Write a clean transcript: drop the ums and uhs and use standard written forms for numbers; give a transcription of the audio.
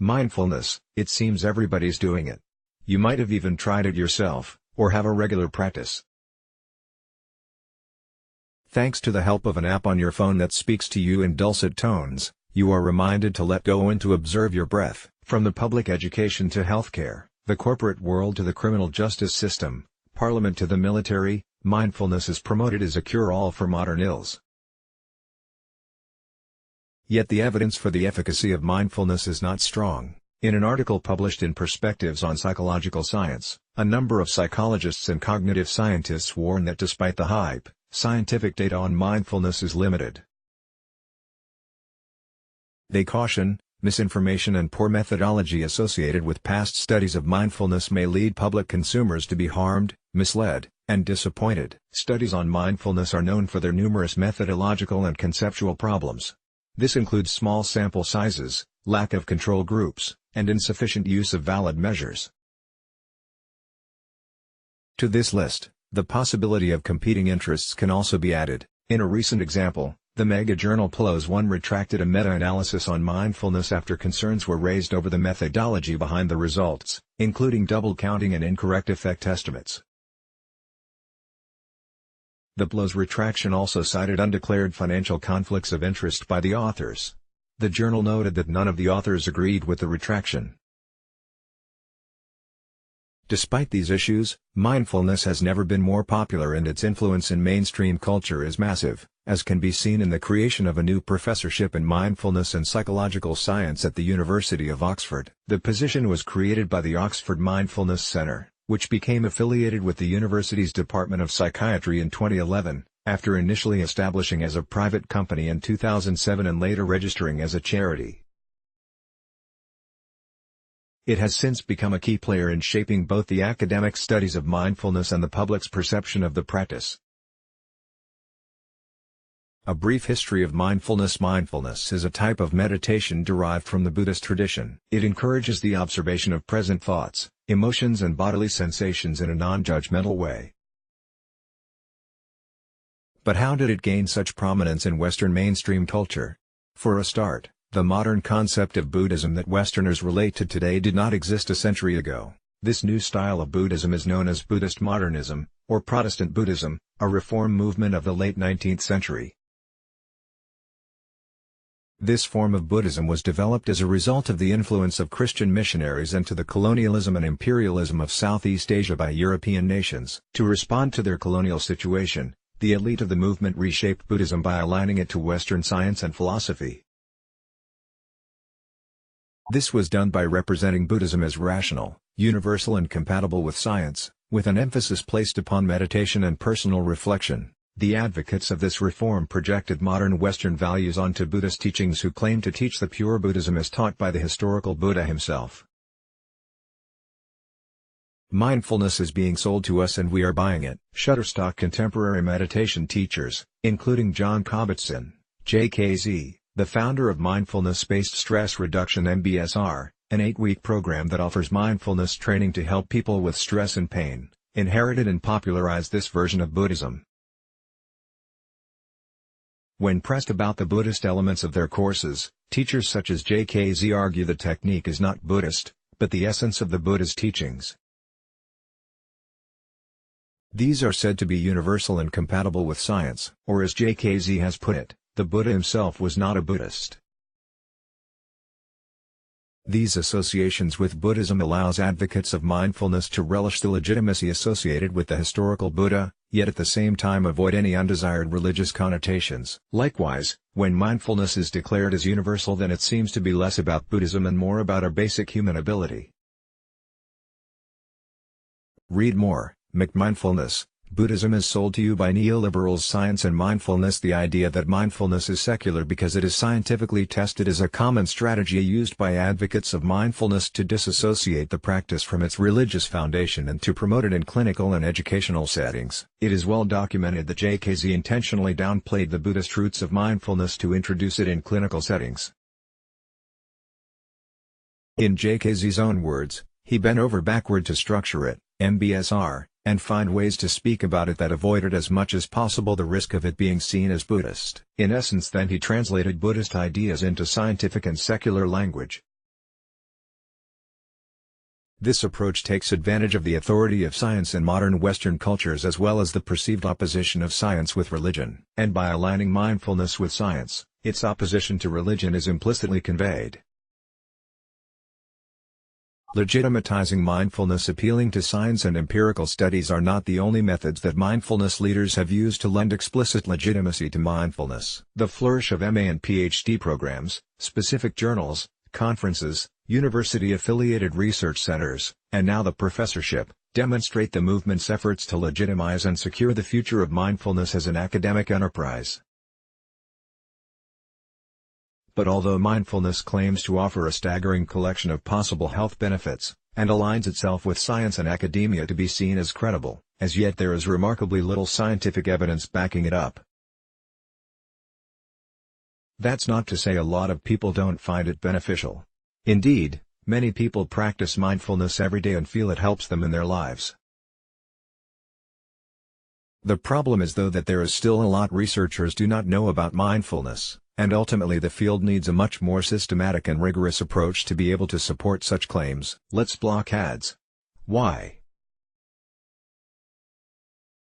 Mindfulness, it seems everybody's doing it. You might have even tried it yourself, or have a regular practice. Thanks to the help of an app on your phone that speaks to you in dulcet tones, you are reminded to let go and to observe your breath. From the public education to healthcare, the corporate world to the criminal justice system, parliament to the military, mindfulness is promoted as a cure-all for modern ills. Yet the evidence for the efficacy of mindfulness is not strong. In an article published in Perspectives on Psychological Science, a number of psychologists and cognitive scientists warn that despite the hype, scientific data on mindfulness is limited. They caution, misinformation and poor methodology associated with past studies of mindfulness may lead public consumers to be harmed, misled, and disappointed. Studies on mindfulness are known for their numerous methodological and conceptual problems. This includes small sample sizes, lack of control groups, and insufficient use of valid measures. To this list, the possibility of competing interests can also be added. In a recent example, the mega-journal PLOS One retracted a meta-analysis on mindfulness after concerns were raised over the methodology behind the results, including double counting and incorrect effect estimates. The PLOS retraction also cited undeclared financial conflicts of interest by the authors. The journal noted that none of the authors agreed with the retraction. Despite these issues, mindfulness has never been more popular and its influence in mainstream culture is massive, as can be seen in the creation of a new professorship in mindfulness and psychological science at the University of Oxford. The position was created by the Oxford Mindfulness Centre, which became affiliated with the university's Department of Psychiatry in 2011, after initially establishing as a private company in 2007 and later registering as a charity. It has since become a key player in shaping both the academic studies of mindfulness and the public's perception of the practice. A brief history of mindfulness. Mindfulness is a type of meditation derived from the Buddhist tradition. It encourages the observation of present thoughts, emotions and bodily sensations in a non-judgmental way. But how did it gain such prominence in Western mainstream culture? For a start, the modern concept of Buddhism that Westerners relate to today did not exist a century ago. This new style of Buddhism is known as Buddhist modernism, or Protestant Buddhism, a reform movement of the late 19th century. This form of Buddhism was developed as a result of the influence of Christian missionaries and to the colonialism and imperialism of Southeast Asia by European nations. To respond to their colonial situation, the elite of the movement reshaped Buddhism by aligning it to Western science and philosophy. This was done by representing Buddhism as rational, universal and compatible with science, with an emphasis placed upon meditation and personal reflection. The advocates of this reform projected modern Western values onto Buddhist teachings who claimed to teach the pure Buddhism as taught by the historical Buddha himself. Mindfulness is being sold to us and we are buying it. Shutterstock contemporary meditation teachers, including John Kabat-Zinn, JKZ, the founder of Mindfulness-Based Stress Reduction (MBSR), an 8-week program that offers mindfulness training to help people with stress and pain, inherited and popularized this version of Buddhism. When pressed about the Buddhist elements of their courses, teachers such as JKZ argue the technique is not Buddhist, but the essence of the Buddha's teachings. These are said to be universal and compatible with science. Or as JKZ has put it, the Buddha himself was not a Buddhist. These associations with Buddhism allows advocates of mindfulness to relish the legitimacy associated with the historical Buddha, yet at the same time avoid any undesired religious connotations. Likewise, when mindfulness is declared as universal, then it seems to be less about Buddhism and more about our basic human ability. Read more. Mindfulness. Buddhism is sold to you by neoliberals. Science and mindfulness. The idea that mindfulness is secular because it is scientifically tested is a common strategy used by advocates of mindfulness to disassociate the practice from its religious foundation and to promote it in clinical and educational settings. It is well documented that JKZ intentionally downplayed the Buddhist roots of mindfulness to introduce it in clinical settings. In JKZ's own words, he bent over backward to structure it, MBSR, and find ways to speak about it that avoided as much as possible the risk of it being seen as Buddhist. In essence then he translated Buddhist ideas into scientific and secular language. This approach takes advantage of the authority of science in modern Western cultures as well as the perceived opposition of science with religion. And by aligning mindfulness with science, its opposition to religion is implicitly conveyed. Legitimatizing mindfulness. Appealing to science and empirical studies are not the only methods that mindfulness leaders have used to lend explicit legitimacy to mindfulness. The flourish of MA and PhD programs, specific journals, conferences, university-affiliated research centers, and now the professorship, demonstrate the movement's efforts to legitimize and secure the future of mindfulness as an academic enterprise. But although mindfulness claims to offer a staggering collection of possible health benefits, and aligns itself with science and academia to be seen as credible, as yet there is remarkably little scientific evidence backing it up. That's not to say a lot of people don't find it beneficial. Indeed, many people practice mindfulness every day and feel it helps them in their lives. The problem is though that there is still a lot researchers do not know about mindfulness. And ultimately the field needs a much more systematic and rigorous approach to be able to support such claims. Let's block ads. Why?